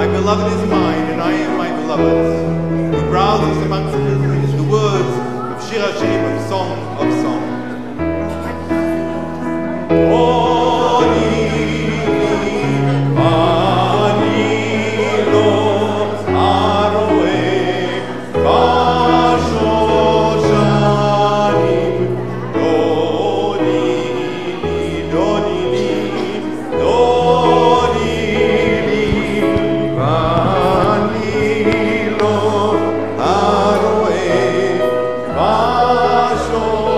My beloved is mine, and I am my beloved's, who browses amongst the words of Shir Hashirim, of song of song. Show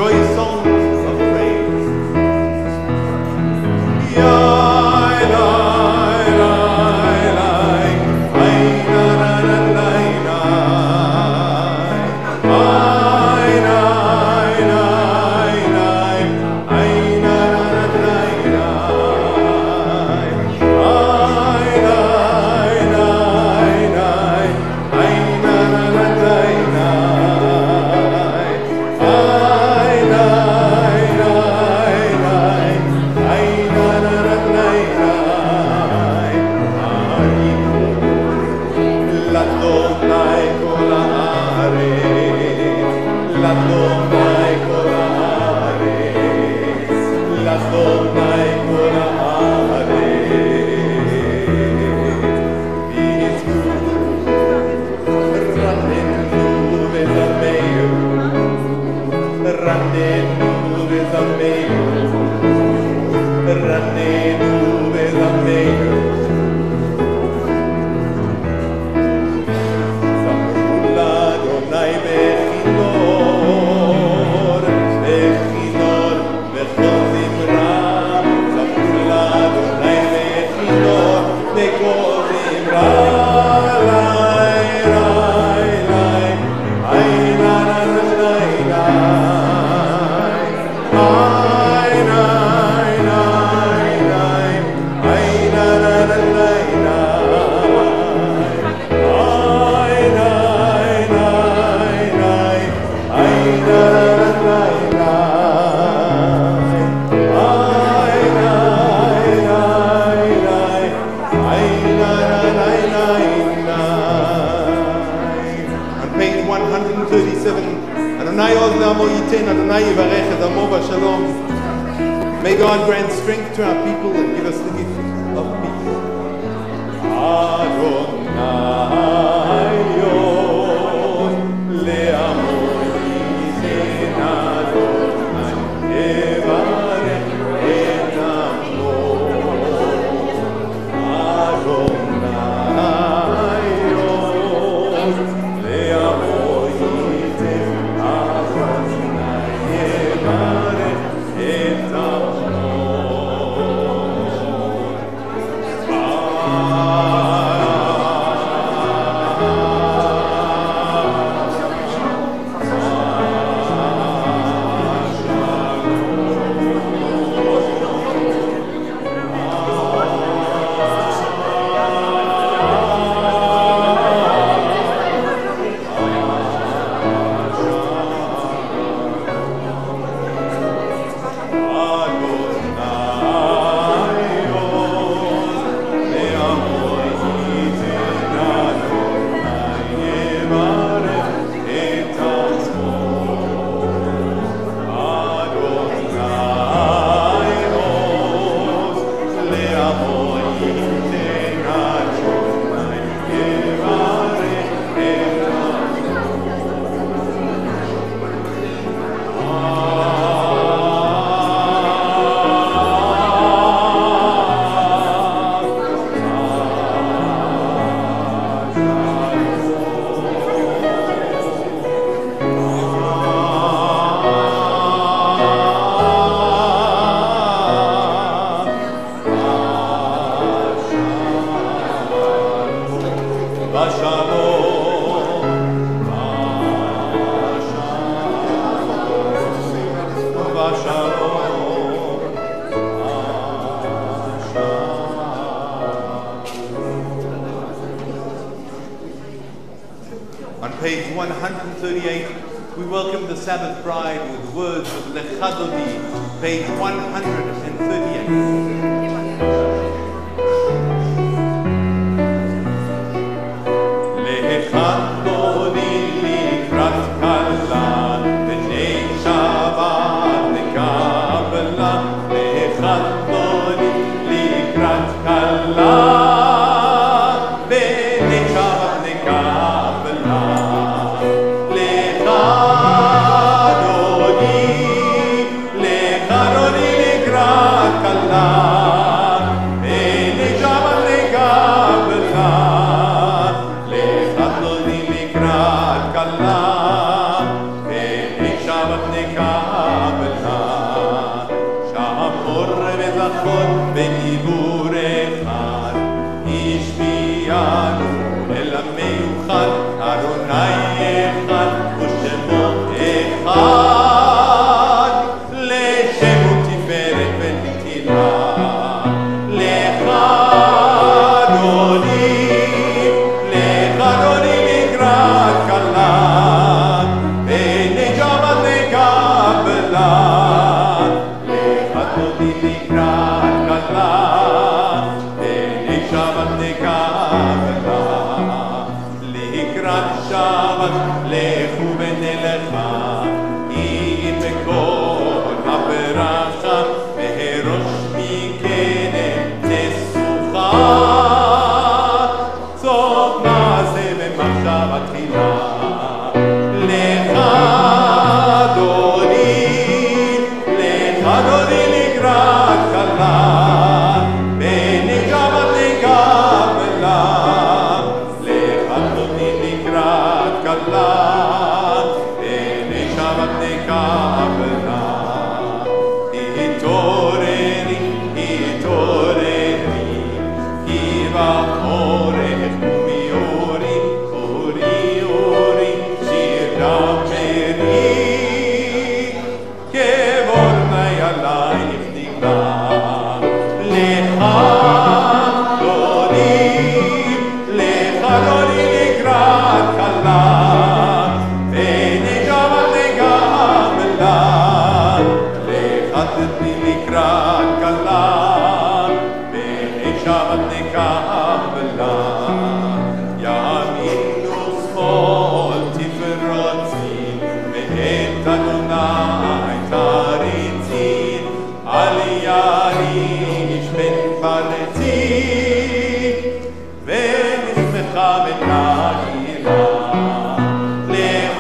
joyous songs of praise. May God grant strength to our people and give us the gift of peace. On page 138, we welcome the Sabbath bride with the words of Lecha Dodi, page 138. Kabbalat. הכל בדיבור אחד, השביענו אל המיוחד, ארוני אחד ושמו אחד, לשם ותפארת ונתינה, לך אדוני לקראת כלה, ונשמת לקבלה, לך אדוני לקראת כלה, ונשמת לקבלה, לקראת שבת לכו ונלכה, אם בכל הברכה, והראש מקדם תשוחה, סוף מעשה ומחשבה תחילה, לך אדוני לקראת כלה, ונשמת לקבלה, לך אדוני לקראת כלה, ונשמת לקבלה, התעוררי, כי באורך ומיורי, אורי, שיר דמרי, כבורני עלייך נגלה, לך אדוני לקראת כלה, ונשמת לקבלה, לך אדוני לקראת כלה, ונשמת לקבלה, ימין ושמאל תפרוצי, ואת אדוני תריצי, עלייה איש בן פרצי, ונשמחה ונגילה, לך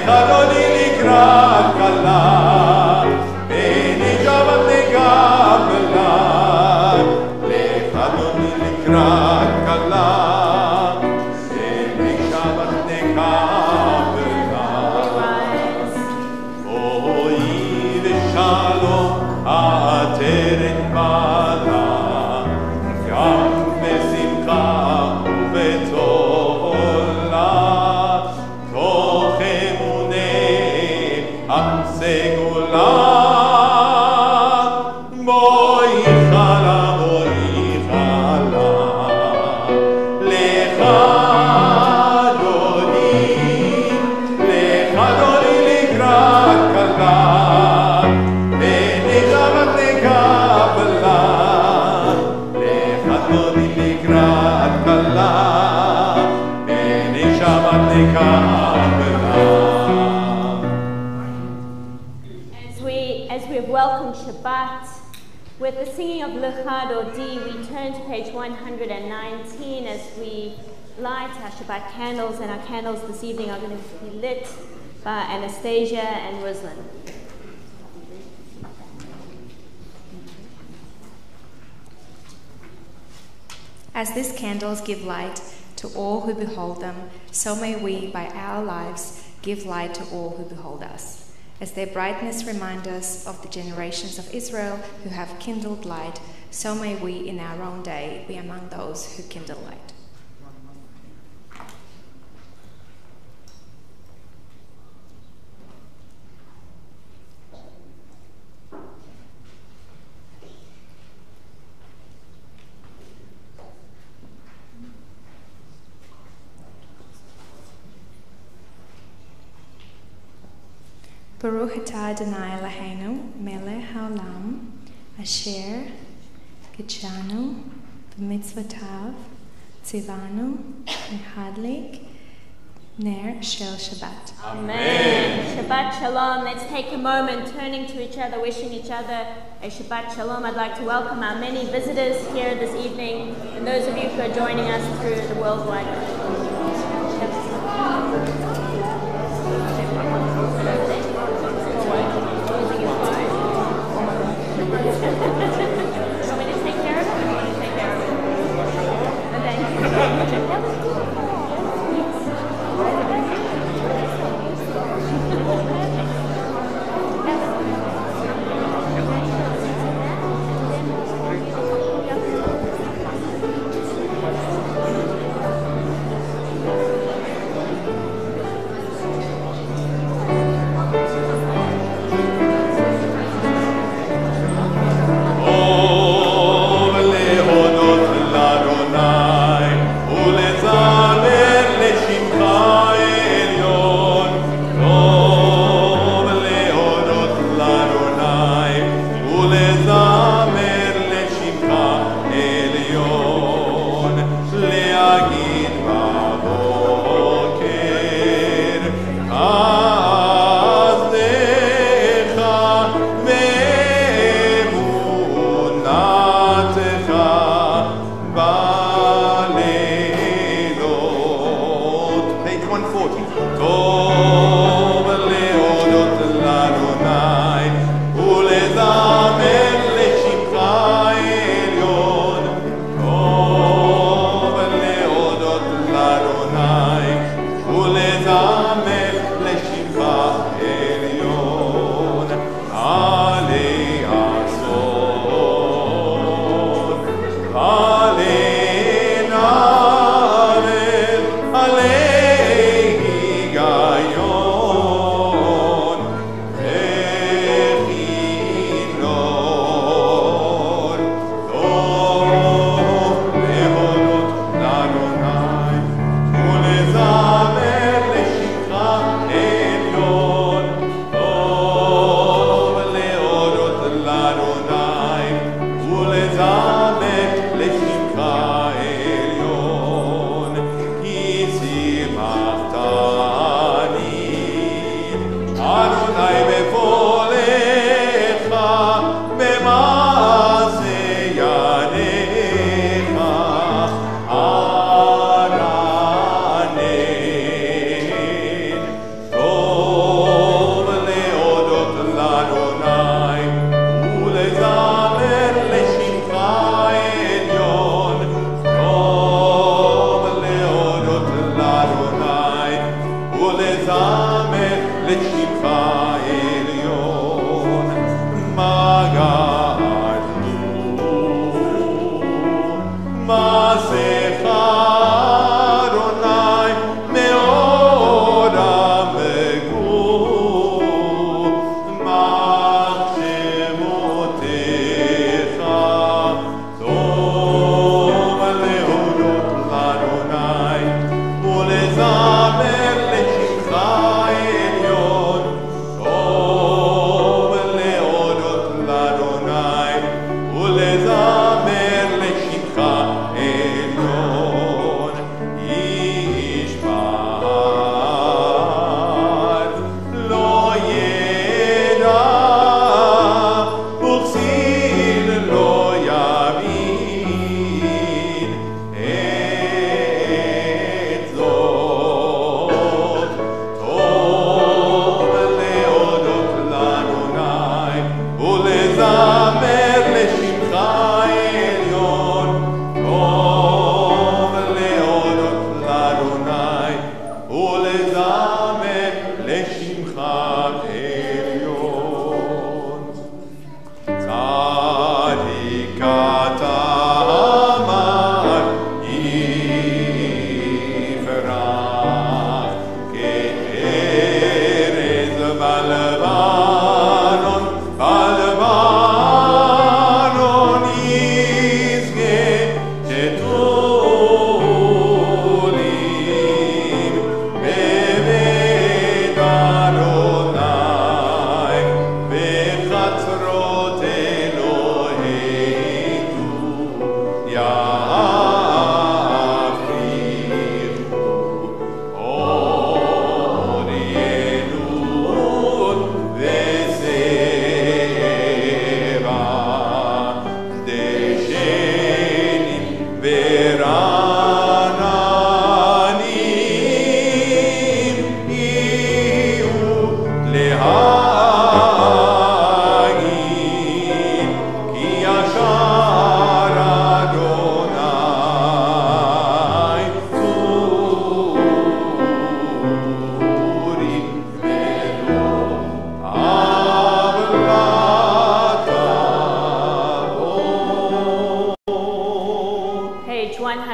אדוני לקראת כלה, ונשמת לקבלה, לך אדוני לקראת כלה, ונשמת לקבלה, בואי ושלום עטרת בעלה, גם בשמחה ובטוב עולה, תוך אמוני עם סגולה, בואי חלה, לך אדוני לקראת כלה, ונשמת לקבלה, לך אדוני לקראת כלה, ונשמת לקבלה. As we have welcomed Shabbat with the singing of Lechad Odi, we turn to page 119 as we light our Shabbat candles, and our candles this evening are going to be lit by Anastasia and Ruslan. As these candles give light to all who behold them, so may we, by our lives, give light to all who behold us. As their brightness remind us of the generations of Israel who have kindled light, so may we in our own day be among those who kindle light. Baruch atah Adonai Eloheinu, melech haolam, asher kitshanu b'mitzvotav tzivanu mehadlik ner shel Shabbat. Amen. Shabbat Shalom. Let's take a moment turning to each other, wishing each other a Shabbat Shalom. I'd like to welcome our many visitors here this evening and those of you who are joining us through the worldwide.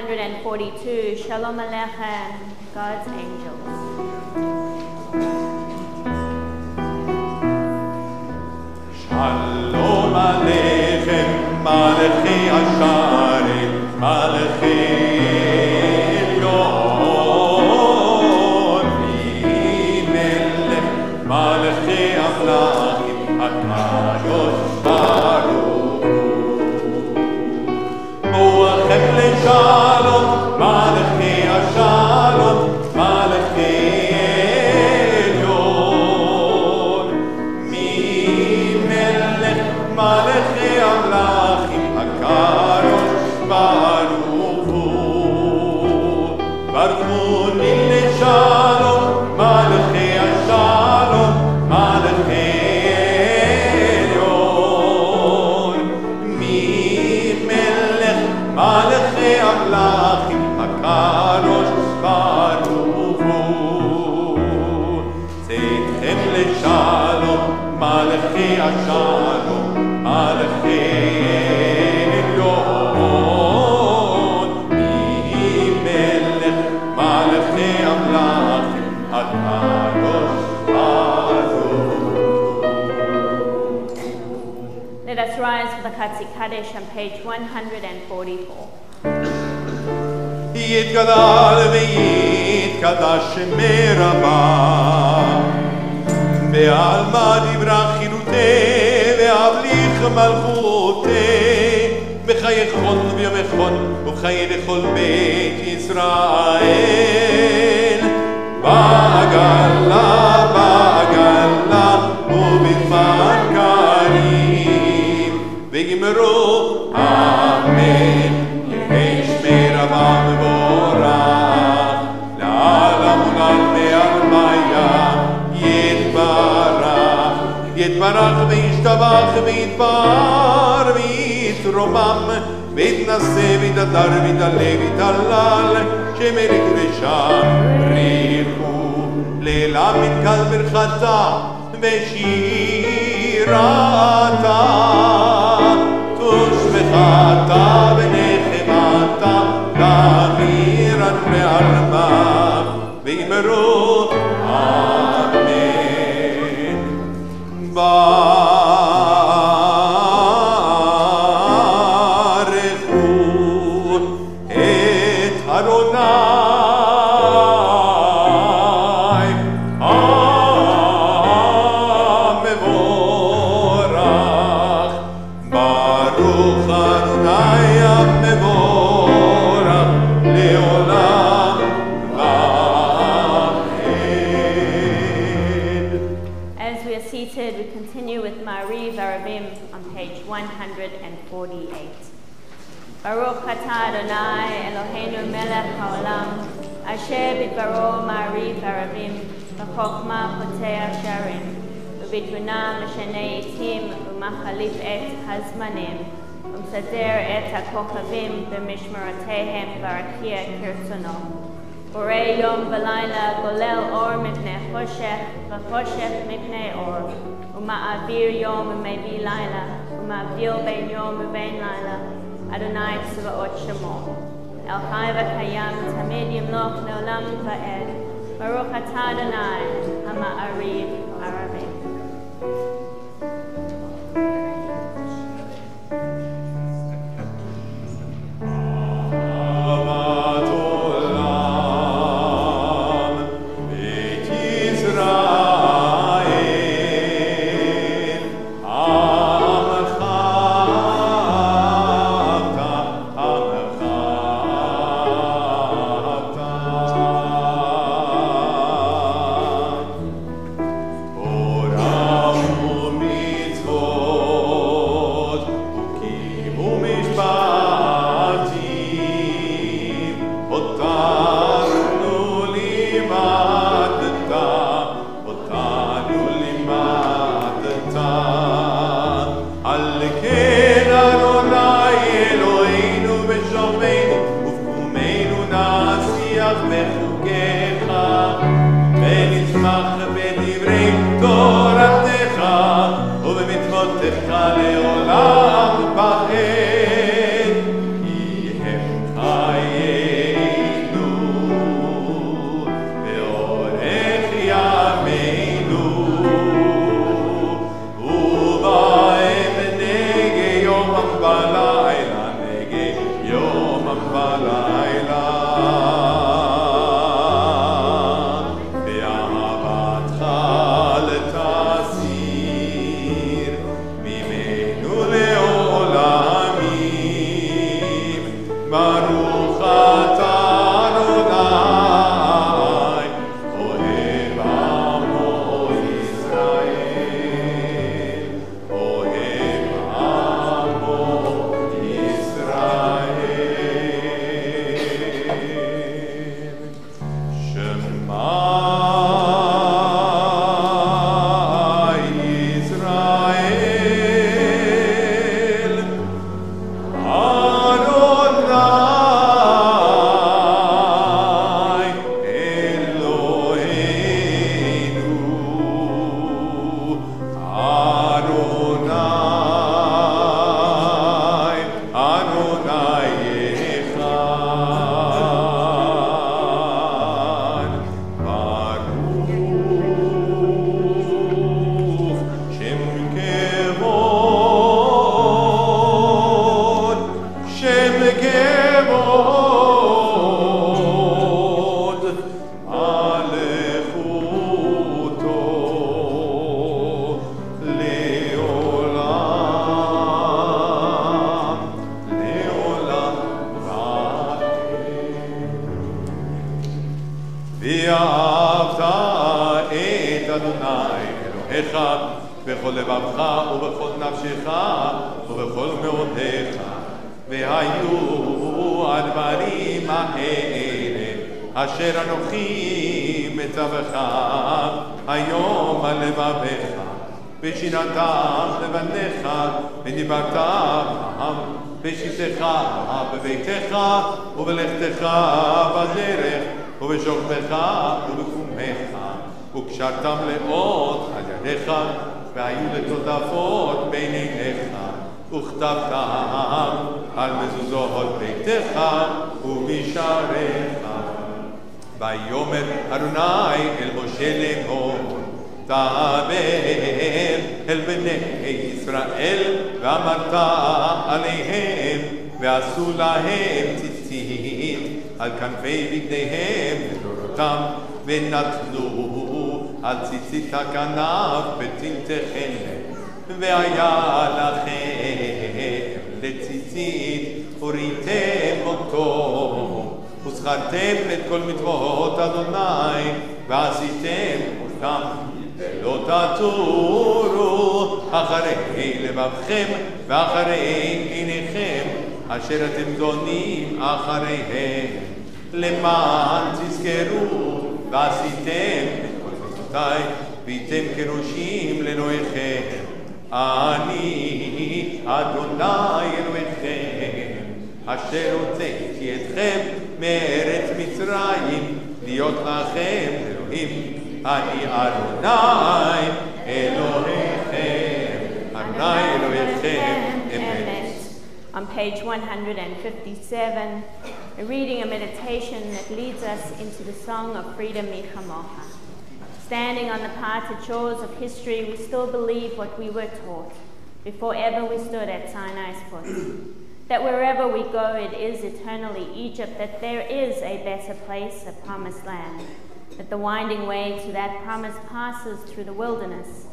142, Shalom Aleichem, God's angels. Shalom Aleichem, Malachi Asharim, Malachi Elyon, Melech, Malachi Amlachim, HaKadosh Baruch Hu, Moachem LeShalom, Malachi Ashalom, Malachi Elyon. מלכי השלום, מלכי עליון, מי מלך מלכי המלכים, הקדוש Let us rise for the Chatzi Kaddish on page 144. יתגדל ויתקדש שמי רבה, בעלמא דברה חילותי והבליך מלכותי, בחייכון ויומכון וחיי לכל בית ישראל, בעגלה בעגלה ובזמן קריב, ויאמרו אמן. יהי שמי רבה מבורך, לעולם ולעד מעלמיה יתברך, יתברך וישתבח ויתפאר ויתרומם, ויתנשא ויתהדר ויתעלה ויתהלל, שמי לקדושה בריחו, לילה מתקל ברכתה ושירתה, תושבחתה ונחמתה, תאמירן בעלמה, ואמרו אמן. ברכו את אדוני המבורך, ברוך אדוני המבורך לעולם ועד. As we are seated, we continue with Ma'ariv Arabim on page 148. Baruch atah Adonai Eloheinu melech haolam, asher bidbaro Ma'ariv Arabim, b'chokma poteh sharim, ובתבונה משנה עתים ומחליף את הזמנים, ומסדר את הכוכבים במשמרותיהם ברקיע כרצונו. בורא יום ולילה, גולל אור מפני חושך וחושך מפני אור, ומעביר יום ומביא לילה, ומבדיל בין יום ובין לילה, אדוני צבאות שמו. אל חי וקיים תמיד ימלוך לעולם ועד. ברוך אתה אדוני המעריב ערבים. אדוני אלוהיך בכל לבבך ובכל נפשך ובכל מאודיך. והיו הדברים האלה אשר אנוכי מצווך היום על לבביך, ושיננתם לבניך ודיברת בהם בשבתך בביתך ובלכתך בדרך ובשוכבך ובקומך, וקשרתם לאות על ידיך והיו לטוטפות בין עיניך, וכתבתם על מזוזות ביתך ובשעריך. ויאמר אדוני אל משה לאמור, דבר אל בני ישראל ואמרת עליהם, ועשו להם ציצית על כנפי בגדיהם לדורותם, ונטלו על ציצית הכנף בצלתכם, והיה לכם לציצית וריתם אותו, וזכרתם את כל מצוות אדוני ועשיתם אותם, ולא תטורו אחרי לבבכם ואחרי עיניכם אשר אתם זונים אחריהם, למען תזכרו ועשיתם את כל מצוותיי והייתם כראשים לאלוהיכם. אני אדוני אלוהיכם אשר הוצאתי אתכם מארץ מצרים להיות לכם אלוהים. אני אדוני אלוהיכם, אדוני אלוהיכם אמת. On page 157, a reading and meditation that leads us into the song of freedom Michamocha. Standing on the parted shores of history, we still believe what we were taught before ever we stood at Sinai's foot. That wherever we go, it is eternally Egypt, that there is a better place, a promised land, that the winding way to that promise passes through the wilderness,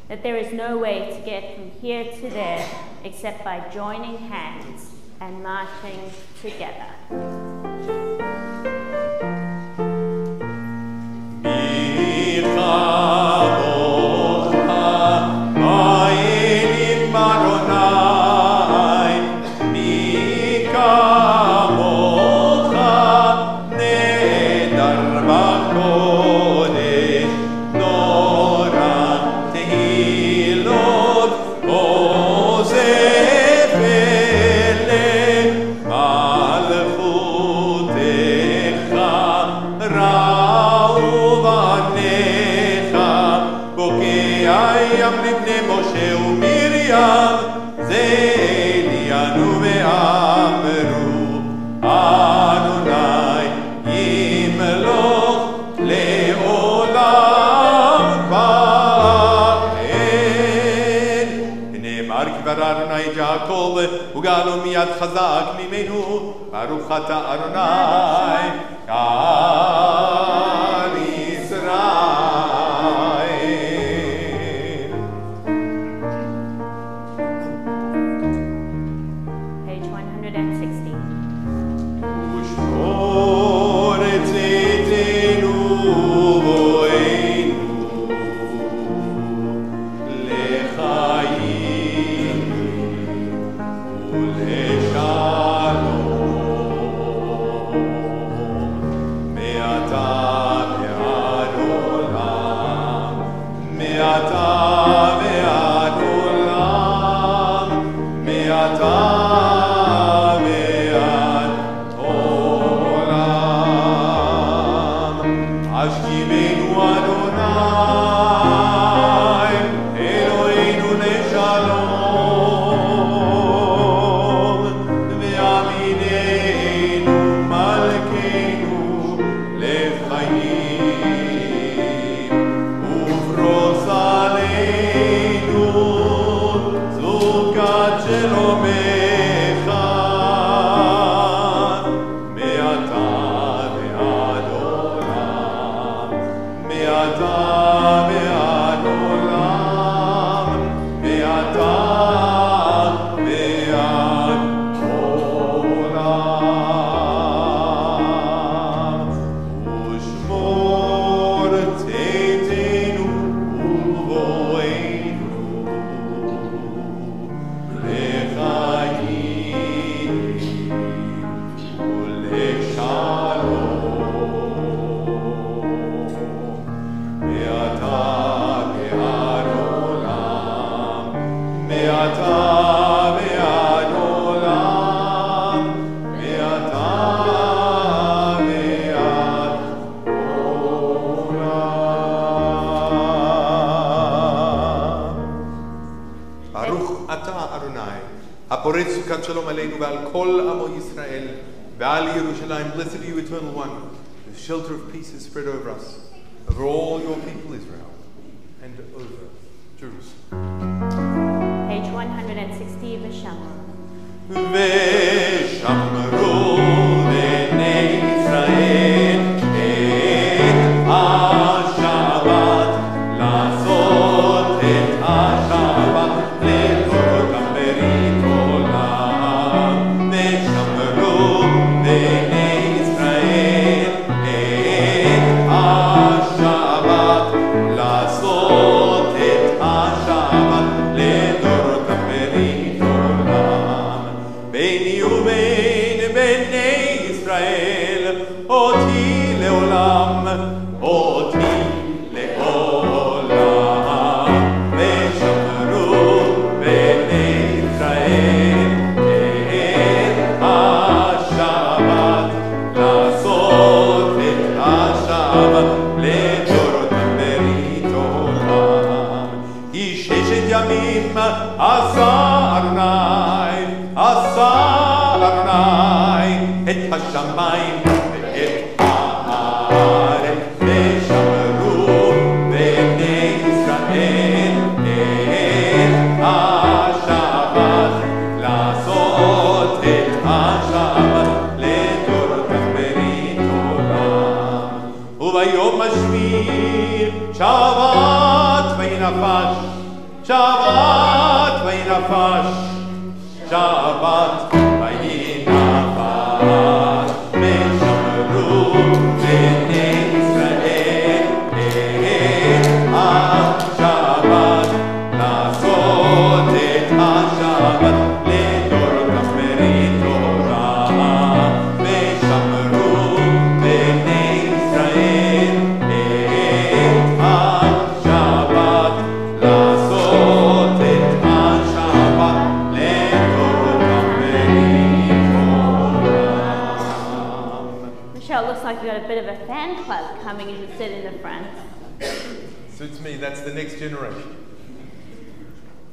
that there is no way to get from here to there except by joining hands and marching together. וגאלו מיד חזק ממנו, ברוך אתה אדוני גאל ישראל. Page 160. ושמור את צאתנו בואנו לחיים ופרוס אתה אדוני, הפורץ סוכת שלום עלינו ועל כל עמו ישראל, ועל ירושלים. Blessed are you, eternal one. The shelter of peace is spread over us, over all your people Israel, and over Jerusalem. Page 160, V'shamru. ושמרו בני ישראל את השבת, לעשות את השבת לדורות ברית עולם. ושמרו בני ישראל את השבת, לעשות את השבת לדורות ברית עולם. ביני ובין בני ישראל, אותי לעולם, אותי לעולם. ושמרו בני ישראל את השבת, לעשות את השבת לדורות ברית עולם. היא 6 ימים עשה אדוני, עשה אדוני את השמיים ואת הארץ. ושמרו בני ישראל את השבת, לעשות את השבת לדורות ברית עולם. וביום השביעי שבת וינפש, שבת וינפש, שבת וינפש. ושמרו בני ישראל את השבת, לעשות את השבת לדורות ברית עולם. ושמרו בני ישראל את השבת, לעשות את השבת לדורות ברית עולם. Michelle, looks like we've got a bit of a fan club coming in to sit in the front. Suits me, that's the next generation.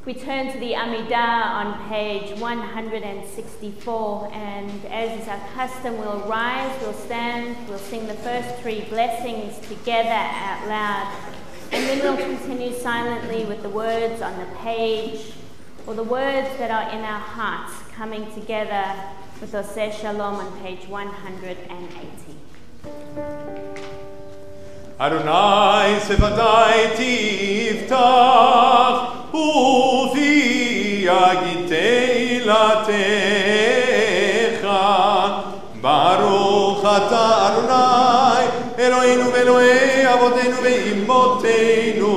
We turn to the Amidah on page 164, and as is our custom, we'll rise, we'll stand, we'll sing the first 3 blessings together out loud, and then we'll continue silently with the words on the page, or the words that are in our hearts coming together with Oseh Shalom on page 180. Adonai שפתי תפתח ופי יגיד תהילתך. ברוך אתה אדוני אלוהינו ואלוהי אבותינו ואמותינו,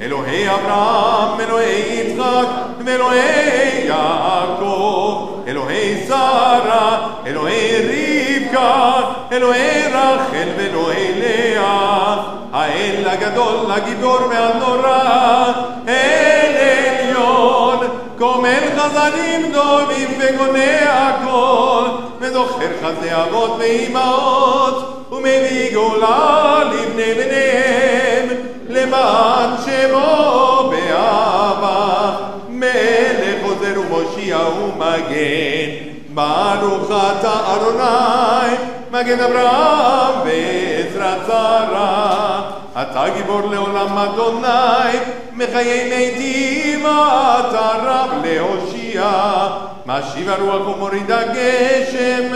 אלוהי אברהם, אלוהי יצחק ואלוהי יעקב, אלוהי שרה, אלוהי רבקה, אלוהי רחל ואלוהי לאה, האל הגדול, הגיבור והנורא, אל עליון, כומר חזנים דומים וגונה הכל, וזוכר חסדי אבות ואימהות, ומביא גאולה לבני בניהם, למען שמו באהבה, מלך עוזר ומושיע ומגן. ברוך אתה אדוני מגן אברהם בעזרת שרה, אתה גיבור לעולם אדוני, מחיי מתים אתה רב להושיע. משיב הרוח ומוריד הגשם,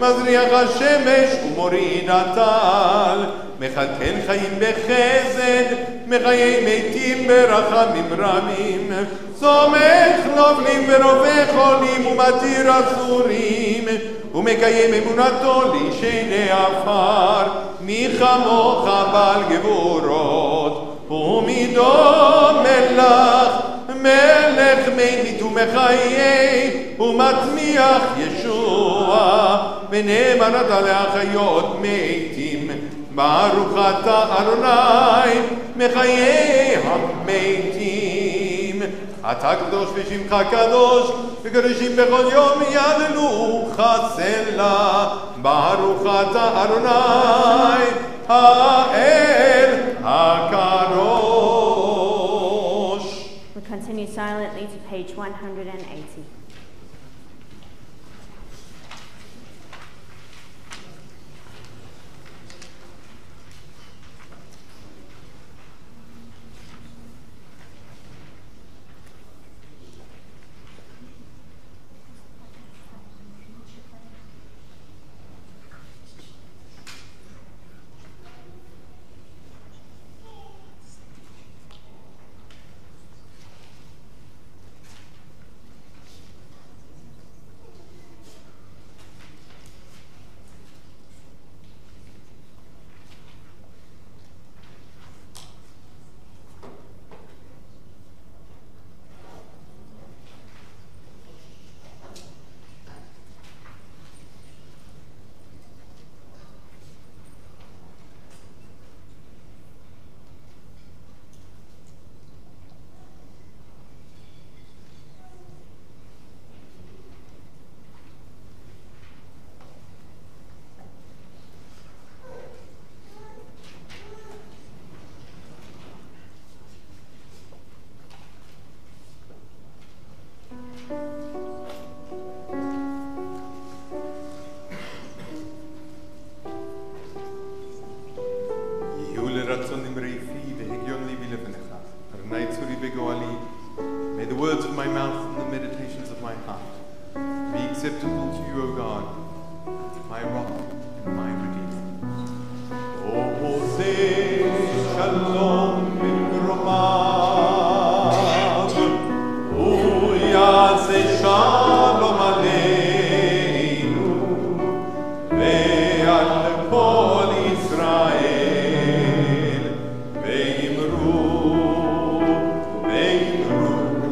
מזריח השמש ומוריד הטל, מכלכל חיים בחסד, מחיי מתים ברחמים רבים. סומך נובלים ורופא חולים ומתיר אסורים, ומקיים אמונתו לשני עפר. מי כמוך בעל גבורות ומידו מלך, מלך מית ומחיי ומצמיח ישוע, ונאמנת להחיות מתים. ברוך אתה אדוני מחיי המתים. אתה קדוש ושמך קדוש, וקדושים בכל יום ידנו חסלה. ברוך אתה אדוני האל הקדוש. We continue silently to page 180. May the words of my mouth and the meditations of my heart be acceptable to you, O God, my rock and my redeemer. O say shalom b'romav, O yaseh shalom aleinu, ve'al kol Yisrael, ve'imru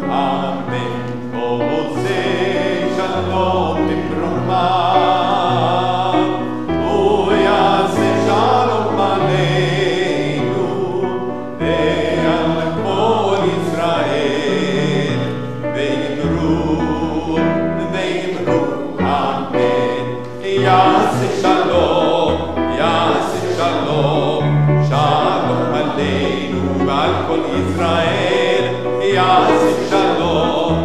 amen. O say shalom b'romav, O yaseh shalom aleinu, ve'al kol Yisrael, ve'imru amen. Yaseh shalom, shalom aleinu ve'al kol Yisrael. Yaseh shalom,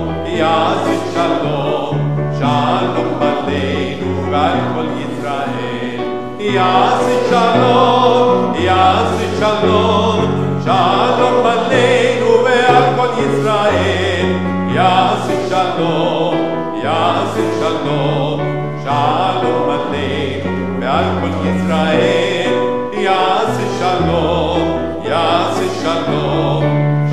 shalom aleinu ve'al kol Yisrael. Yaseh shalom, shalom aleinu ve'al kol Yisrael. Yaseh shalom, shalom aleinu ve'al kol Yisrael. Yaseh shalom,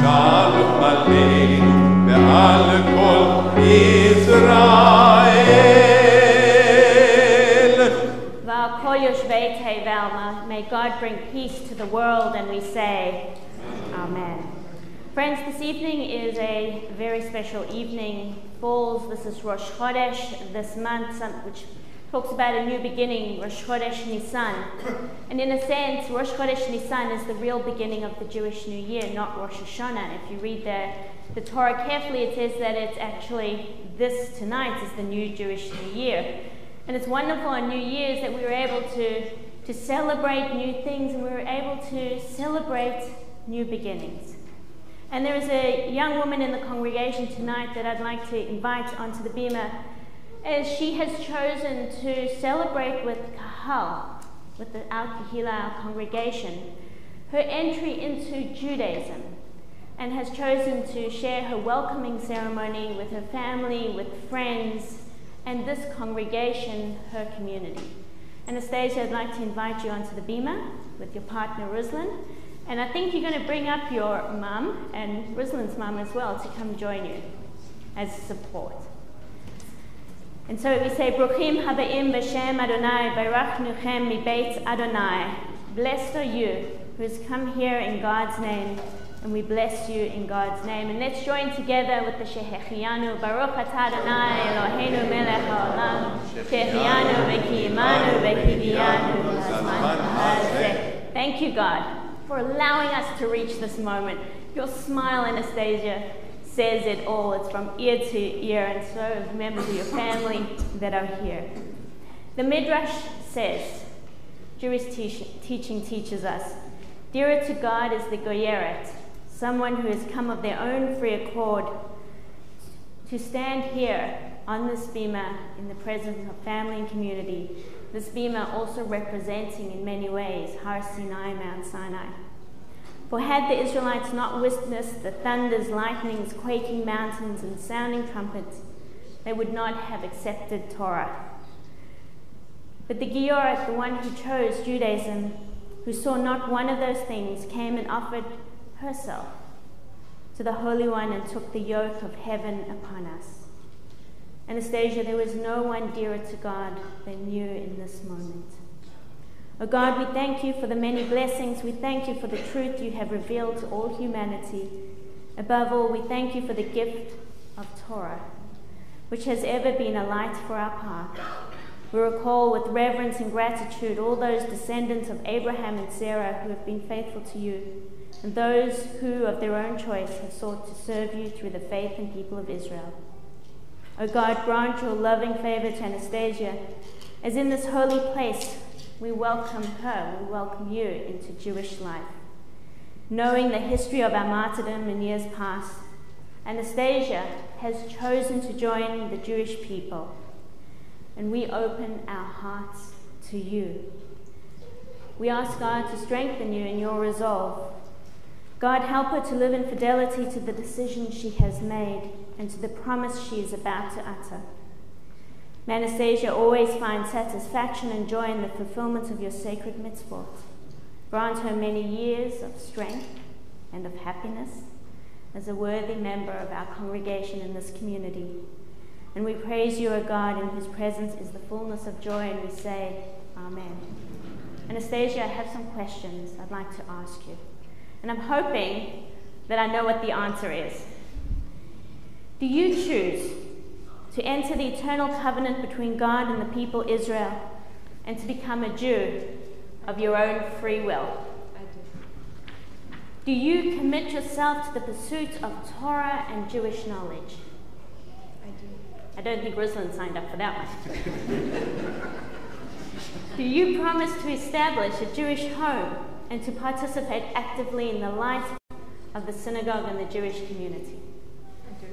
shalom aleinu ve'al kol Yisrael. V'al yoshvei tevel, may God bring peace to the world, and we say, Amen. Friends, this evening is a very special evening. This is Rosh Chodesh this month, which talks about a new beginning, Rosh Chodesh Nisan. And in a sense, Rosh Chodesh Nisan is the real beginning of the Jewish New Year, not Rosh Hashanah. If you read the Torah carefully, it says that it's actually this tonight is the new Jewish New Year. And it's wonderful on New Year's that we were able to celebrate new things, and we were able to celebrate new beginnings. And there is a young woman in the congregation tonight that I'd like to invite onto the bima, as she has chosen to celebrate with Kahal, with our Kehila, our congregation, her entry into Judaism, and has chosen to share her welcoming ceremony with her family, with friends, and this congregation, her community. Anastasia, I'd like to invite you onto the bima with your partner, Ruslan. And I think you're going to bring up your mum and Ruslan's mum as well to come join you as support. And so we say, Bruchim habaim b'shem Adonai, barachnuchem mibeit Adonai. Blessed are you who has come here in God's name, and we bless you in God's name. And let's join together with the Shehechianu. Baruch atah Adonai Eloheinu melech haolam, Shehechianu v'kiyimanu v'hiviyanu l'zman hazeh. Thank you, God, for allowing us to reach this moment. Your smile, Anastasia, says it all. It's from ear to ear, and so members of your family that are here. The Midrash says, Jewish teaching teaches us, dearer to God is the goyeret, someone who has come of their own free accord, to stand here on this bema in the presence of family and community, this bema also representing in many ways Har Sinai, Mount Sinai. For had the Israelites not witnessed the thunders, lightnings, quaking mountains, and sounding trumpets, they would not have accepted Torah. But the Giorat, the one who chose Judaism, who saw not one of those things, came and offered herself to the Holy One and took the yoke of heaven upon us. Anastasia, there was no one dearer to God than you in this moment. Oh God, we thank you for the many blessings. We thank you for the truth you have revealed to all humanity. Above all, we thank you for the gift of Torah, which has ever been a light for our path. We recall with reverence and gratitude all those descendants of Abraham and Sarah who have been faithful to you, and those who, of their own choice, have sought to serve you through the faith and people of Israel. O God, grant your loving favor to Anastasia, as in this holy place we welcome her, we welcome you into Jewish life. Knowing the history of our martyrdom in years past, Anastasia has chosen to join the Jewish people, and we open our hearts to you. We ask God to strengthen you in your resolve. God, help her to live in fidelity to the decision she has made and to the promise she is about to utter. May Anastasia always find satisfaction and joy in the fulfillment of your sacred mitzvot. Grant her many years of strength and of happiness as a worthy member of our congregation in this community. And we praise you, O God, in whose presence is the fullness of joy, and we say, Amen. Anastasia, I have some questions I'd like to ask you. And I'm hoping that I know what the answer is. Do you choose to enter the eternal covenant between God and the people Israel and to become a Jew of your own free will? I do. Do you commit yourself to the pursuit of Torah and Jewish knowledge? I do. I don't think Ruslan signed up for that one. Do you promise to establish a Jewish home and to participate actively in the life of the synagogue and the Jewish community? I do.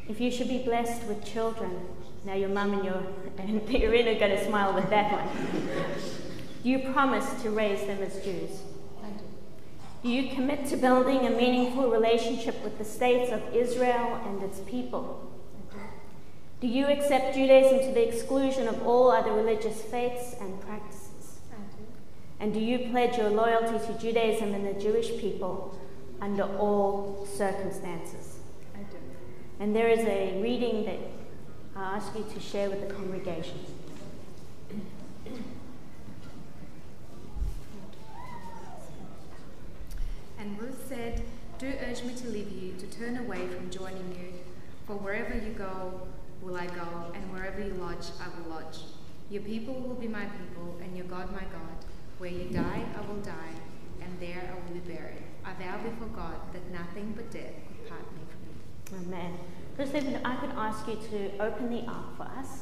If you should be blessed with children, now your mum and Irina are going to smile with that one. Do you promise to raise them as Jews? I do. Do you commit to building a meaningful relationship with the states of Israel and its people? I do. Do you accept Judaism to the exclusion of all other religious faiths and practices? I do. And do you pledge your loyalty to Judaism and the Jewish people under all circumstances? I do. And there is a reading that I ask you to share with the congregation. And Ruth said, "Do urge me to leave you, to turn away from joining you. For wherever you go, will I go, and wherever you lodge, I will lodge. Your people will be my people, and your God my God. Where you die, I will die, and there I will be buried. I vow before God that nothing but death could part me from you." Amen. First, if I could ask you to open the ark for us.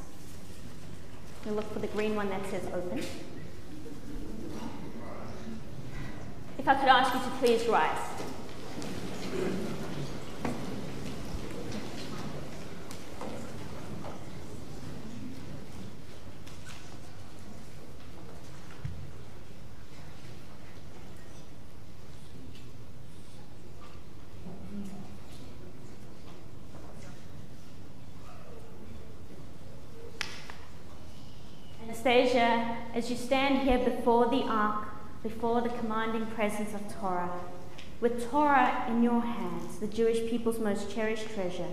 You look for the green one that says open. If I could ask you to please rise. Anastasia, as you stand here before the ark, before the commanding presence of Torah, with Torah in your hands, the Jewish people's most cherished treasure,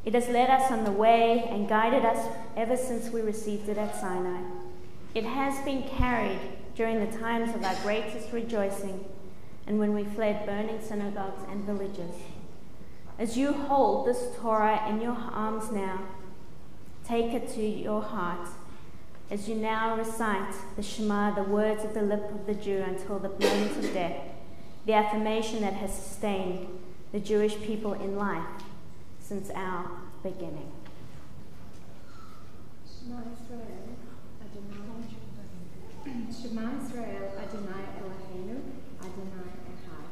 it has led us on the way and guided us ever since we received it at Sinai. It has been carried during the times of our greatest rejoicing and when we fled burning synagogues and villages. As you hold this Torah in your arms now, take it to your heart as you now recite the Shema, the words of the lip of the Jew until the moment of death, the affirmation that has sustained the Jewish people in life since our beginning. Shema Israel, Adonai. Shema Israel, Adonai Eloheinu, Adonai Echad.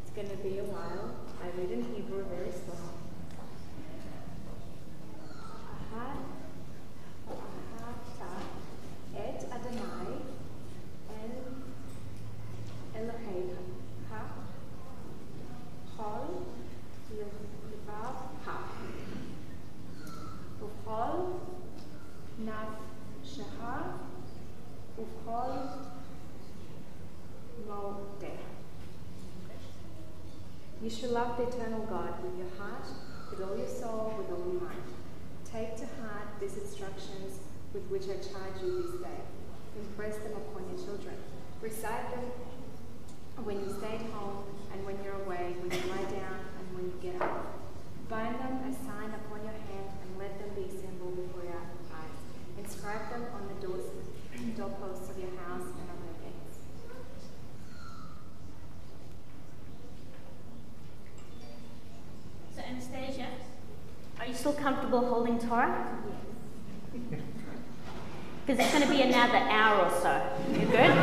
It's going to be a while. I read in Hebrew very slow. Et Adonai el Elohecha Chol Levav Ha U'chol Nafshecha U'chol Modeha. You shall love the eternal God with your heart, with all your soul, with all your mind. Take to heart these instructions with which I charge you this day. Impress them upon your children. Recite them when you stay at home and when you're away, when you lie down and when you get up. Bind them as a sign upon your hand and let them be a symbol before your eyes. Inscribe them on the doorposts of your house and on their gates. So Anastasia, are you still comfortable holding Torah? Because it's going to be another hour or so. You good?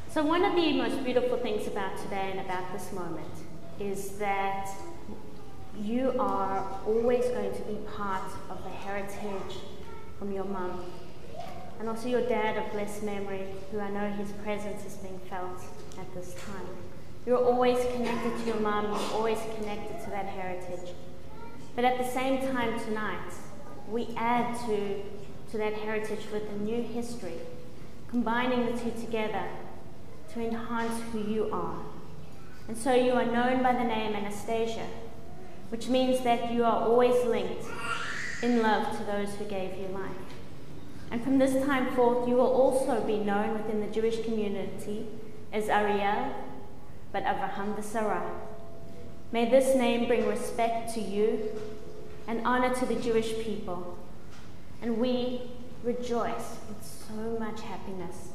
So one of the most beautiful things about today and about this moment is that you are always going to be part of the heritage from your mum. And also your dad of blessed memory, who I know his presence is being felt at this time. You're always connected to your mum, you're always connected to that heritage. But at the same time tonight, we add to that heritage with a new history, combining the two together to enhance who you are. And so you are known by the name Anastasia, which means that you are always linked in love to those who gave you life. And from this time forth, you will also be known within the Jewish community as Ariel, but Avraham the Sarah. May this name bring respect to you and honor to the Jewish people. And we rejoice with so much happiness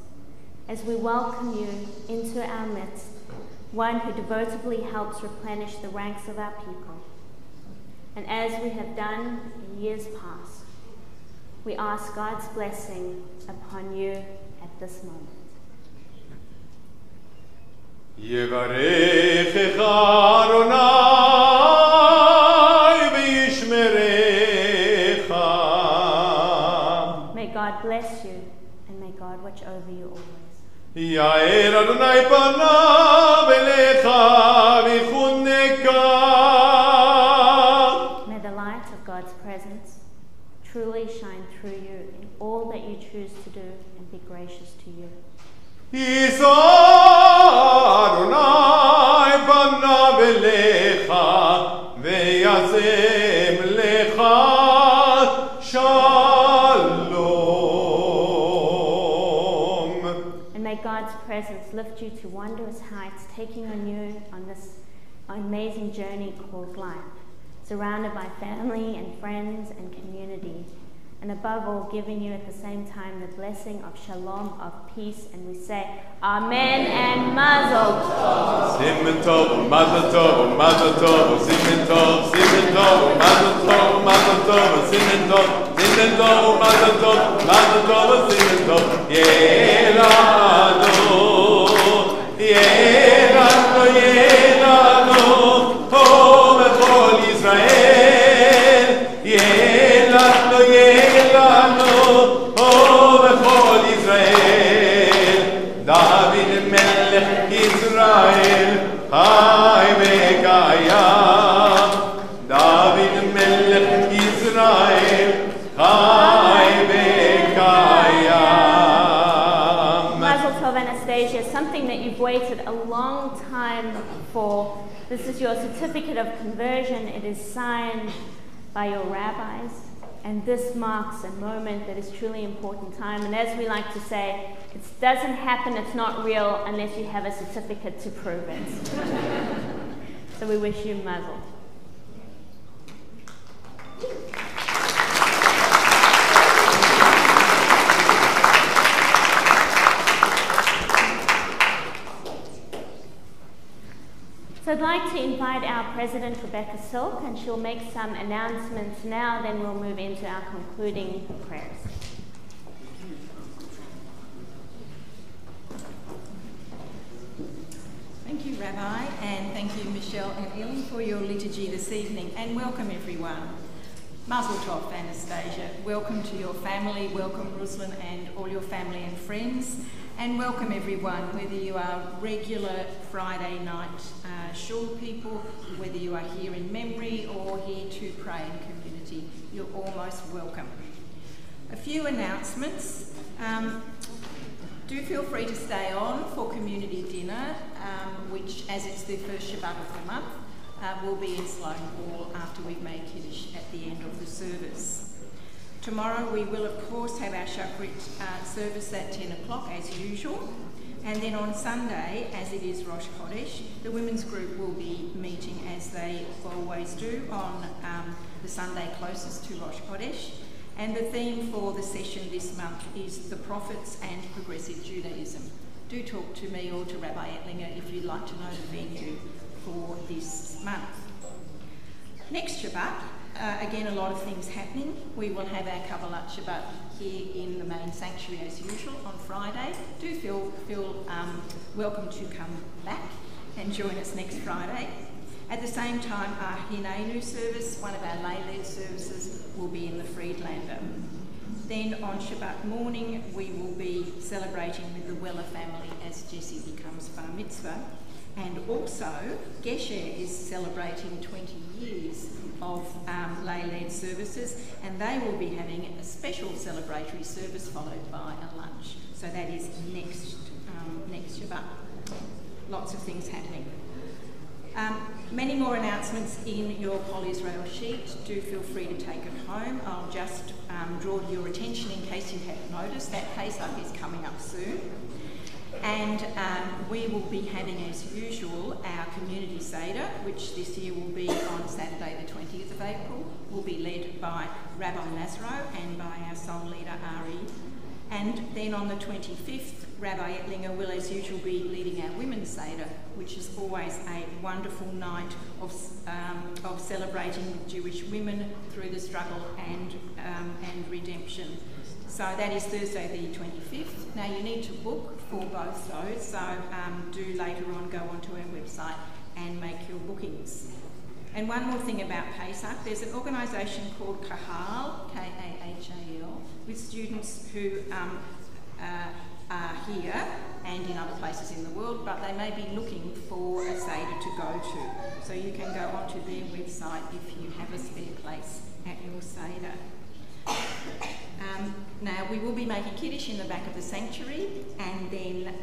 as we welcome you into our midst, one who devotedly helps replenish the ranks of our people. And as we have done in years past, we ask God's blessing upon you at this moment. Yevarechecha Adonai v'yishmerecha. May God bless you, and may God watch over you always. Yair Adonai panav elecha v'chuneka. May the light of God's presence truly shine through you in all that you choose to do, and be gracious to you. Yisa Adonai panav elecha v'yasem lecha shalom. And may God's presence lift you to wondrous heights, taking on you on this amazing journey called life, surrounded by family and friends and community, and above all, giving you at the same time the blessing of shalom, of peace, and we say, Amen and Mazel Tov. Simen Tov, Mazel Tov, Mazel Tov, Simen Tov, Mazel Tov, Mazel Tov, Simen Tov, Mazel Tov, Mazel Tov, Simen Tov. Yelanu, Yelanu, Yelanu, oh, Bechol Yisrael, Yelanu, Yelanu, oh, Bechol Yisrael, David Melech Yisrael, Chai v'kayam, David Melech Yisrael, Chai v'kayam. Mazel Tov, Anastasia, something that you've waited a long time for. This is your certificate of conversion. It is signed by your rabbis, and this marks a moment that is truly important time. And as we like to say, it doesn't happen, it's not real, unless you have a certificate to prove it. So we wish you mazel. So I'd like to invite our President, Rebecca Silk, and she'll make some announcements now, then we'll move into our concluding prayers. Rabbi, and thank you, Michelle and Ellen, for your liturgy this evening, and welcome everyone. Mazel tov, Anastasia. Welcome to your family, welcome Ruslan and all your family and friends, and welcome everyone, whether you are regular Friday night shul people, whether you are here in memory or here to pray in community. You're all most welcome. A few announcements. Do feel free to stay on for community dinner, which, as it's the first Shabbat of the month, will be in Sloane Hall after we've made Kiddush at the end of the service. Tomorrow we will, of course, have our Shachrit service at 10 o'clock as usual. And then on Sunday, as it is Rosh Chodesh, the women's group will be meeting as they always do on the Sunday closest to Rosh Chodesh. And the theme for the session this month is the prophets and progressive Judaism. Do talk to me or to Rabbi Ettlinger if you'd like to know the venue for this month. Next Shabbat, again a lot of things happening. We will have our Kabbalat Shabbat here in the main sanctuary as usual on Friday. Do feel welcome to come back and join us next Friday. At the same time, our Hinenu service, one of our lay-led services, will be in the Friedlander. Then on Shabbat morning, we will be celebrating with the Weller family as Jessie becomes Bar Mitzvah. And also, Gesher is celebrating 20 years of lay-led services, and they will be having a special celebratory service followed by a lunch. So that is next Shabbat. Lots of things happening. Many more announcements in your Kol Israel sheet. Do feel free to take it home. I'll just draw your attention in case you haven't noticed that Pesach is coming up soon. And we will be having, as usual, our community Seder, which this year will be on Saturday the 20th of April, will be led by Rabbi Nazro and by our song leader Ari. And then on the 25th, Rabbi Ettlinger will, as usual, be leading our Women's Seder, which is always a wonderful night of celebrating Jewish women through the struggle and redemption. So that is Thursday the 25th. Now you need to book for both those, so do later on go onto our website and make your bookings. And one more thing about Pesach, there's an organisation called Kahal, K-A-H-A-L, with students who are here and in other places in the world, but they may be looking for a Seder to go to. So you can go onto their website if you have a spare place at your Seder. Now we will be making Kiddush in the back of the sanctuary, and then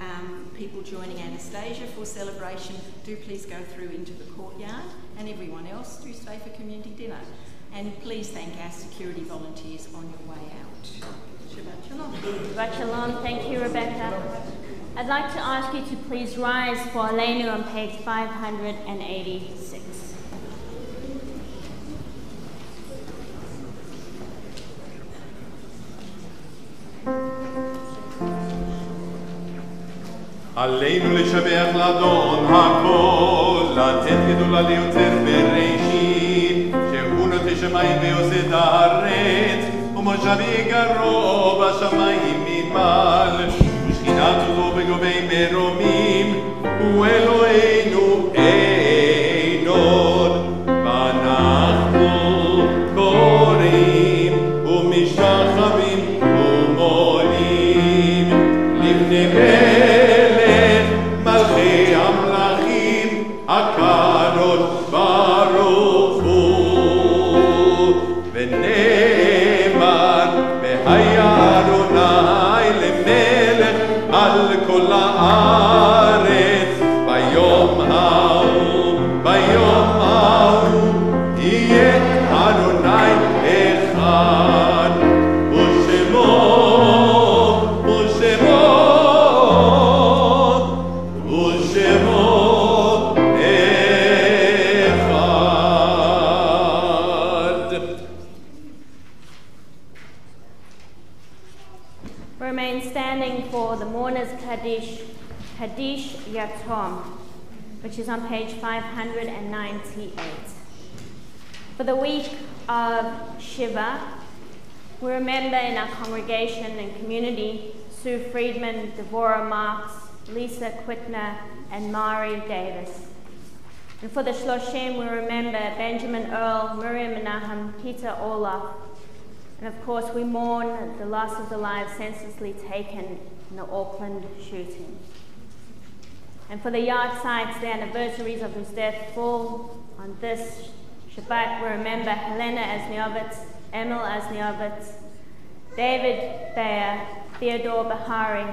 people joining Anastasia for celebration, do please go through into the courtyard, and everyone else do stay for community dinner. And please thank our security volunteers on your way out. Shabbat Shalom. Shabbat Shalom. Thank you, Rebecca. I'd like to ask you to please rise for Aleinu on page 586. עלינו לשבח לאדון הכל, לתת גדולה ליוצר בראשית, שהוא נוטה שמיים ועושה את הארץ, ומושבי גרו בשמיים ממעל, ושכינת אותו בגובי מרומים, הוא אלוהינו אין עוד, ואנחנו קוראים ומשתחווים ומולים לפני מלכי המלכים הקדוש ברוך הוא, ונאמר והיה אדוני למלך על כל הארץ ביום ההוא יהיה אדוני אחד ושמו Remain standing for the mourner's Kaddish Yatom, which is on page 598. For the week of Shiva, we remember in our congregation and community Sue Friedman, Devorah Marks, Lisa Quitner, and Mari Davis. And for the Shloshim, we remember Benjamin Earl, Miriam Menachem, Peter Orloff, and of course we mourn the loss of the lives senselessly taken in the Auckland shooting. And for the yard sites, the anniversaries of whose death fall on this Shabbat, we remember Helena Asniovitz, Emil Asniovitz, David Bayer, Theodore Bahari,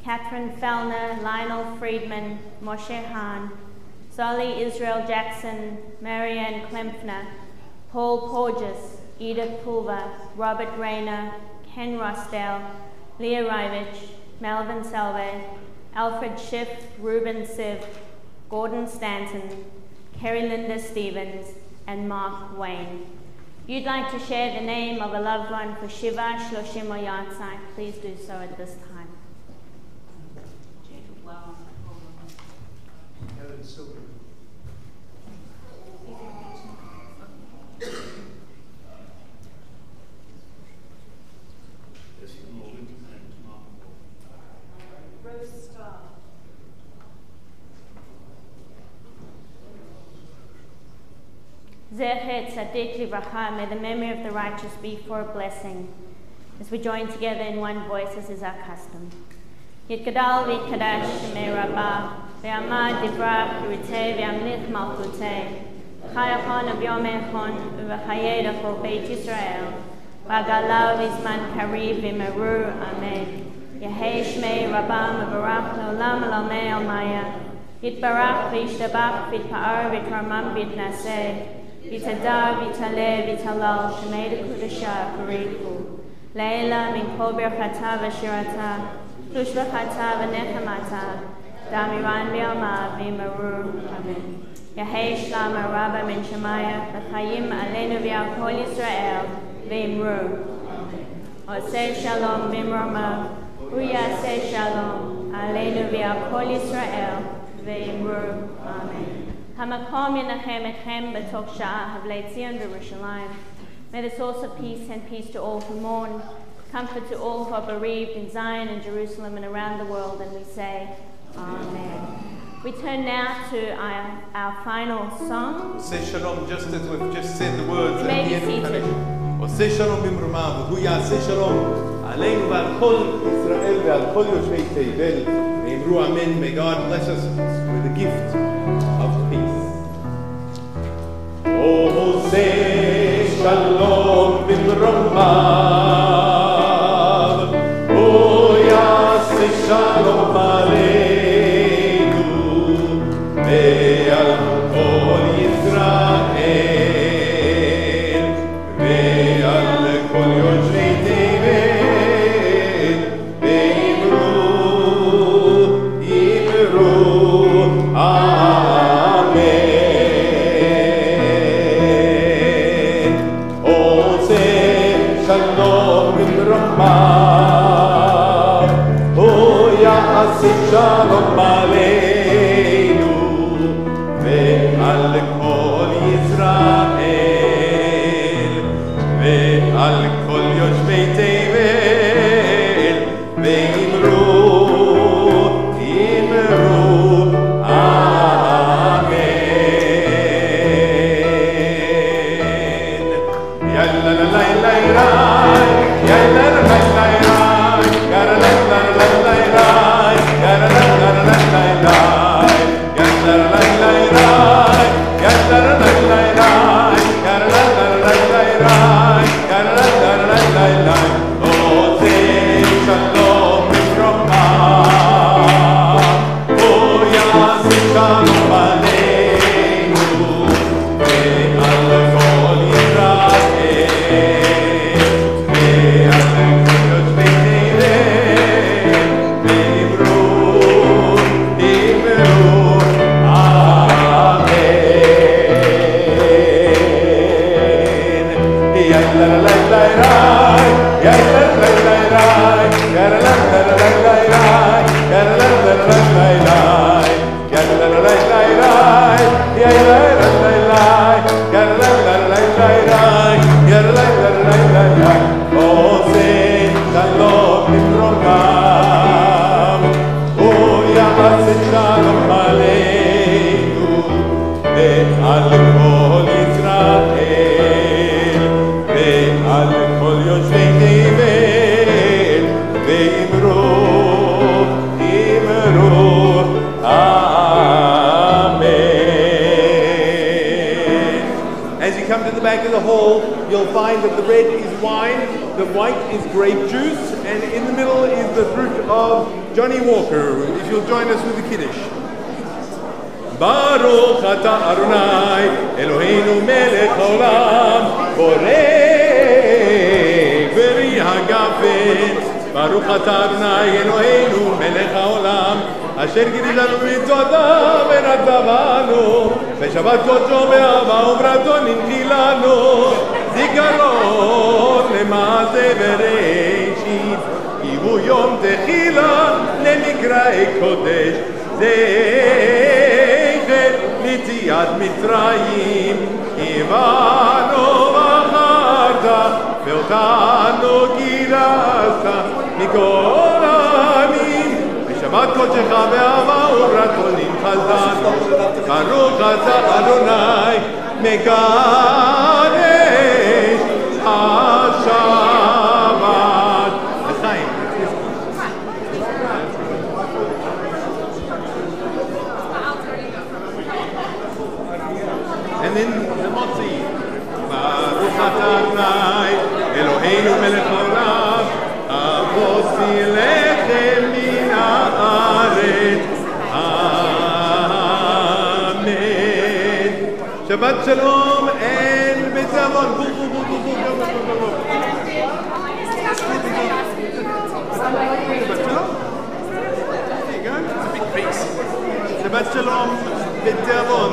Catherine Fellner, Lionel Friedman, Moshe Hahn, Solly Israel Jackson, Marianne Klempfner, Paul Porges, Edith Pulver, Robert Rayner, Ken Rossdale, Leah Rivich, Melvin Salve, Alfred Schiff, Reuben Siv, Gordon Stanton, Kerry Linda Stevens, and Mark Wayne. If you'd like to share the name of a loved one for Shiva, Shloshim, or Yahrzeit, please do so at this time. Zecher Tzadik Livracha, may the memory of the righteous be for a blessing, as we join together in one voice as is our custom. Yitgadal v'yitkadash shemei rabbah, ve'amad divrach yiriteh ve'amlich malchuteh, chayachon avyom echon u'v'chayed achol beit Yisrael, v'agalav v'izman kariv v'meru, amen. Yehei shmei rabbah mevarach le'olam alomei almaya, yitbarach v'yishtabach v'yitpa'ar v'yitkarmam v'yitnaseh, Vitadar, Vitale, Vitalal, Shemei Kudasha, Pariku, Leila, Min Kol Birchata, Vashirata, Tush V'chata, V'nechamata, Damiran Bi'alma, V'maru, Amen. Yahei Shlama, Rabba Min Shemaya, V'chayim Aleinu V'al Kol Yisrael, V'imru. Oseh Shalom, V'imroma, Uyaseh Shalom, Aleinu V'al Kol Yisrael, V'imru, Amen. Hamakom Yenachem Etchem B'tok Sha'ah Havlei Tzion V'Yerushalayim. May the source of peace send peace to all who mourn, comfort to all who are bereaved in Zion and Jerusalem and around the world, and we say, Amen. We turn now to our final song. Say shalom, just as we've just said the words You may be seated. Say shalom b'mrumav, hu ya'aseh shalom aleinu v'al kol Yisrael v'al kol yoshvei tevel v'imru amen. May God bless us with the gift of peace. Oh, say shalom b'mrumav, oh ya'aseh shalom aleinu ve'al kol Yisrael ve'al kol yoshvei tevel ve'imru Shalom aleinu ve'al kol Yisrael ve'al kol yoshvei tevel ve'imru amen. Yalla la la la la, yalla la la la la, yalla la la la la. La la la la la la la. ושלום עלינו ועל כל ישראל ועל כל יושבי תבל ואמרו As you come to the back of the hall, you'll find that the red is wine, the white is grape juice, and in the middle is the fruit of Johnny Walker, if you'll join us with the Kiddush. Baruch atah Adonai, Eloheinu melech haolam, borei veri hagafen. Baruch atah Adonai, Eloheinu melech haolam, אשר גידלנו מצוותיו ונצבנו בשבת קודשו באהבה וברתו ננחילנו זיכרון למעשה בראשית היו יום תחילה למקראי קודש זכר ליציאת מצרים הבנו בחרת ואותנו גירשת מכל העמים שבת קודשך באהבה וברתו ננחלתנו ברוך אתה אדוני מקדש השבת לחיים. And then the motzi ברוך אתה אדוני אלוהינו מלך העולם המוציא לחם מן הארץ אמן. שבת שלום and בצבון. שבת שלום בצבון.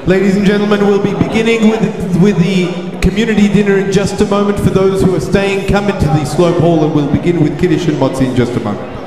Ladies and gentlemen, we'll be beginning with the community dinner in just a moment. For those who are staying, come into the Slope Hall and we'll begin with Kiddush and Motzi in just a moment.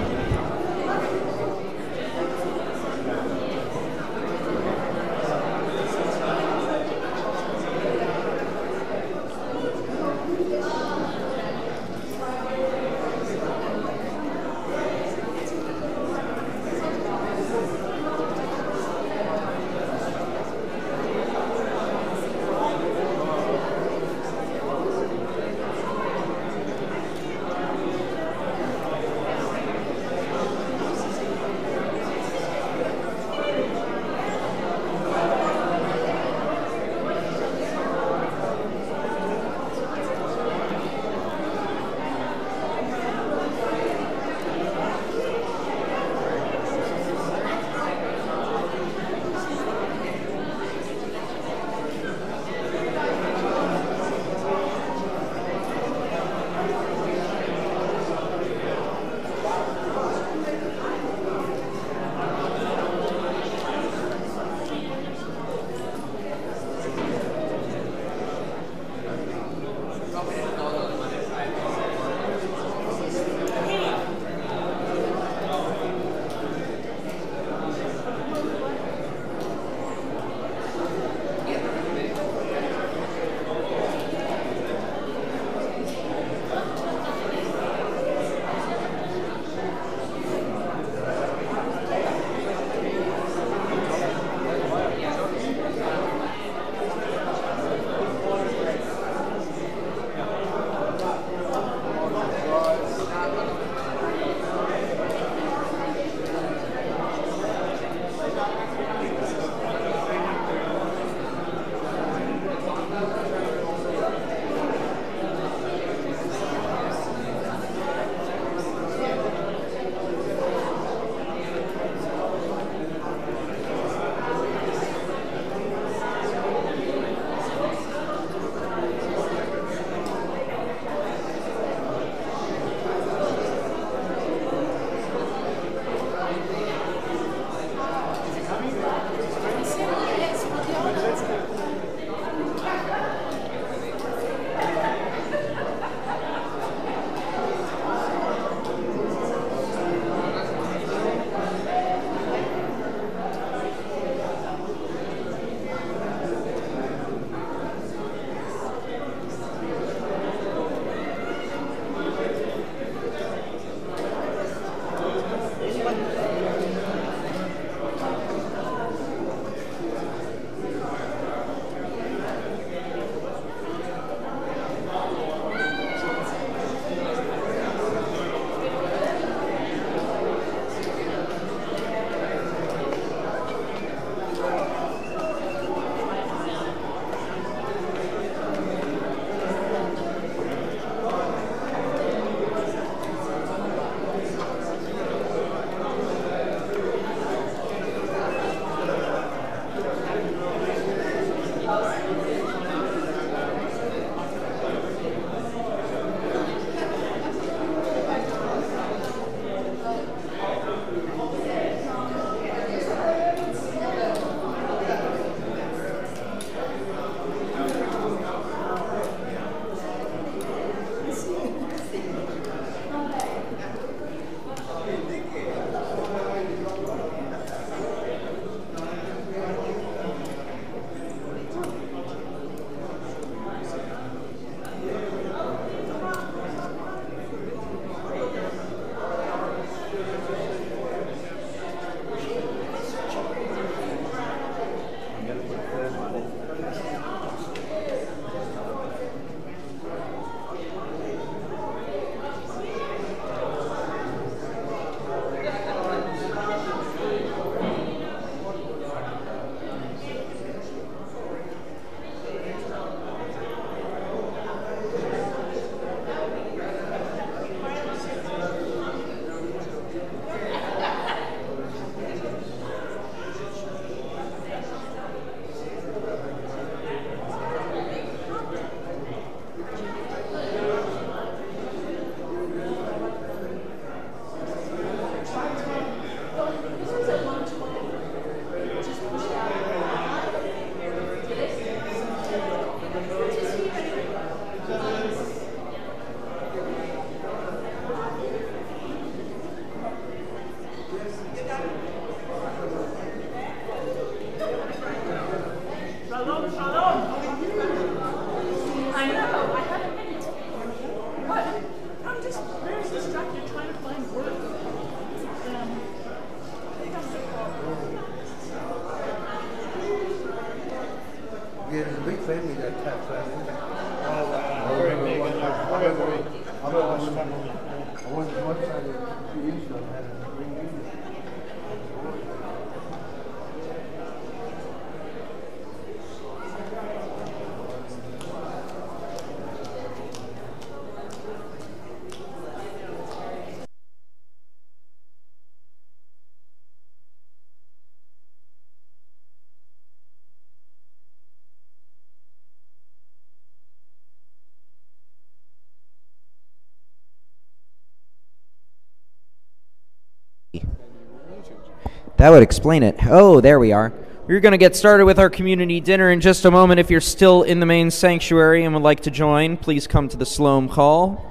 That would explain it. Oh, there we are. We're going to get started with our community dinner in just a moment. If you're still in the main sanctuary and would like to join, please come to the Shlom Chal.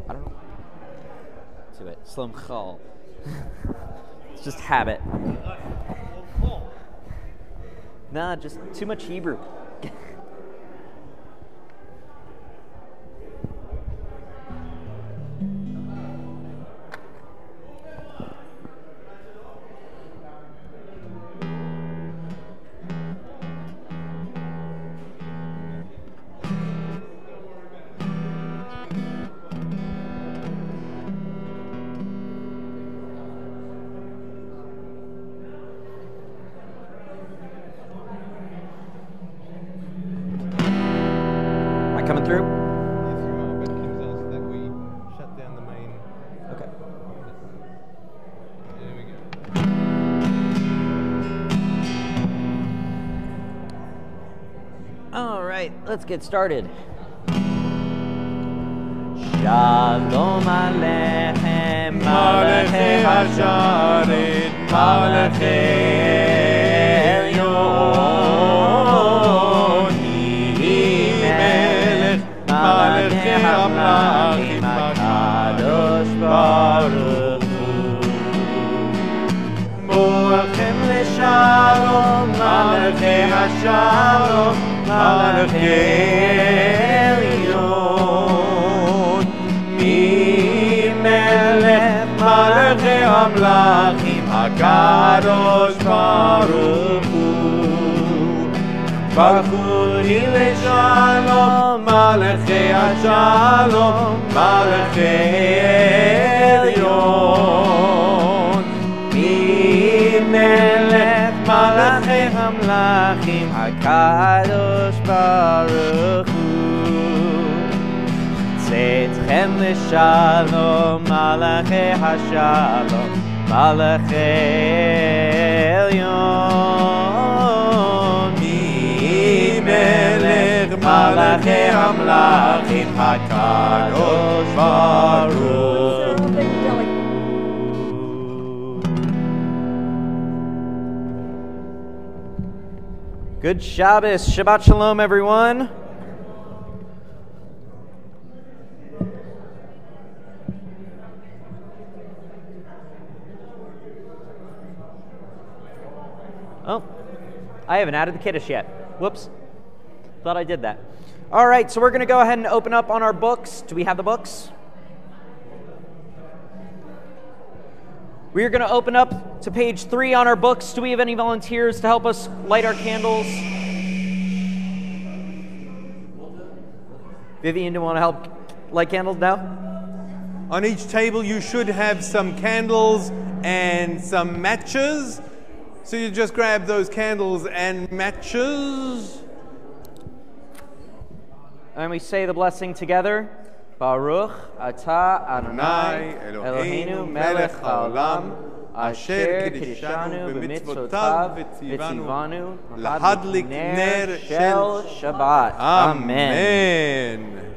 I don't know. To it. Shlom Chal. It's just habit. Nah, just too much Hebrew. Coming through? Yes, you are, but Kim's asked that we shut down the main. Okay. There we go. All right, let's get started. Shalom Aleichem, Malachei Hasharet, Malachei Elyon, Melech, Malachei Hamlachim, HaKadosh Baruch Hu. Borachem leShalom, Malachei Hashalom, Malachei Elyon, Melech Malachei Hamlachim, HaKadosh Baruch Hu. Baruch Hu leShalom, Malachei Hashalom, Malachei Elyon, Melech Malachei Hamlachim, HaKadosh Baruch Hu. Tzedchem leShalom, Malachei Hashalom, Malachei Elyon, Melech Malachei Hamlachim, HaKadosh Baruch Hu. Good Shabbos. Shabbat Shalom, everyone. Oh, I haven't added the Kiddush yet. Whoops. Thought I did that. All right, so we're going to go ahead and open up on our books. Do we have the books? We're going to open up to page 3 on our books. Do we have any volunteers to help us light our candles? Vivian, do you want to help light candles now? On each table you should have some candles and some matches. So you just grab those candles and matches. And we say the blessing together. Baruch atah Adonai Eloheinu melech haolam asher kiddushanu b'mitzvotav v'tzivanu lahadlik ner shel Shabbat. Amen.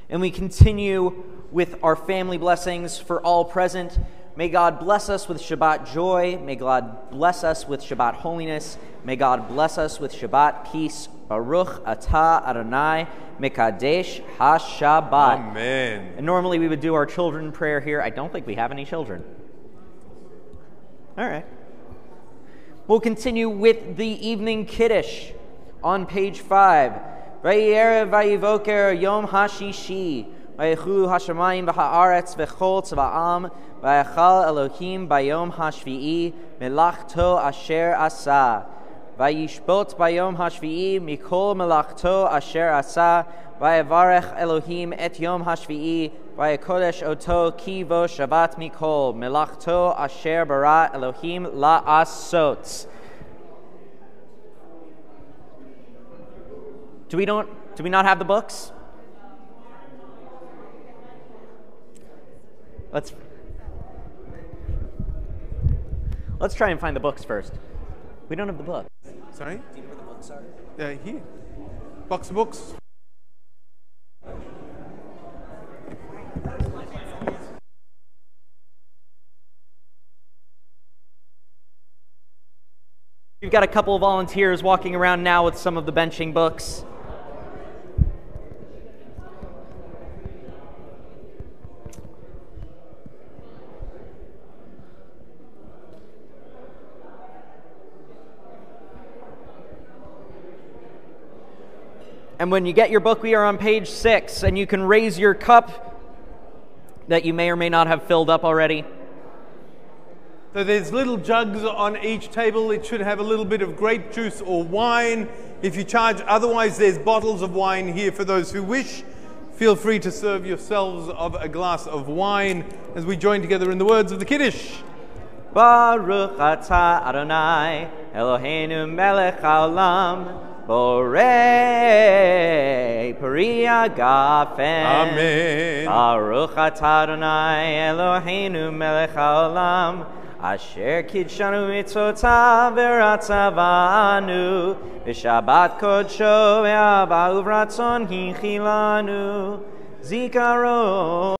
And we continue with our family blessings for all present. May God bless us with Shabbat joy. May God bless us with Shabbat holiness. May God bless us with Shabbat peace. Baruch atah Adonai Mekadesh HaShabbat. Amen. And normally we would do our children prayer here. I don't think we have any children. All right. We'll continue with the evening Kiddush on page 5. Vayerev vayivoker yom hashishi. Vayechu hashamayim v'haaretz v'chol tzva'am. Vayachal Elohim bayom hashvi'i melachto asher asa. Vayishbot bayom hashvi'i mikol melachto asher asa. Vayevarech Elohim et yom hashvi'i Vayakodesh oto kivo Shabbat mikol melachto asher bara Elohim la'asot. Do we not have the books? Let's try and find the books first. We don't have the book. Sorry? Do you know where the books are? Here. Box of books. We've got a couple of volunteers walking around now with some of the benching books. And when you get your book, we are on page 6, and you can raise your cup that you may or may not have filled up already. So there's little jugs on each table. It should have a little bit of grape juice or wine if you charge. Otherwise, there's bottles of wine here for those who wish. Feel free to serve yourselves of a glass of wine as we join together in the words of the Kiddush. Baruch atah Adonai Eloheinu melech haolam Borei Peri Hagafen. Amen. Baruch atah Adonai Eloheinu melech haolam Asher kidshanu mitzotav v'ratzavanu v'shabbat kodsho ve'ava uvratzon hinchilanu zikaron.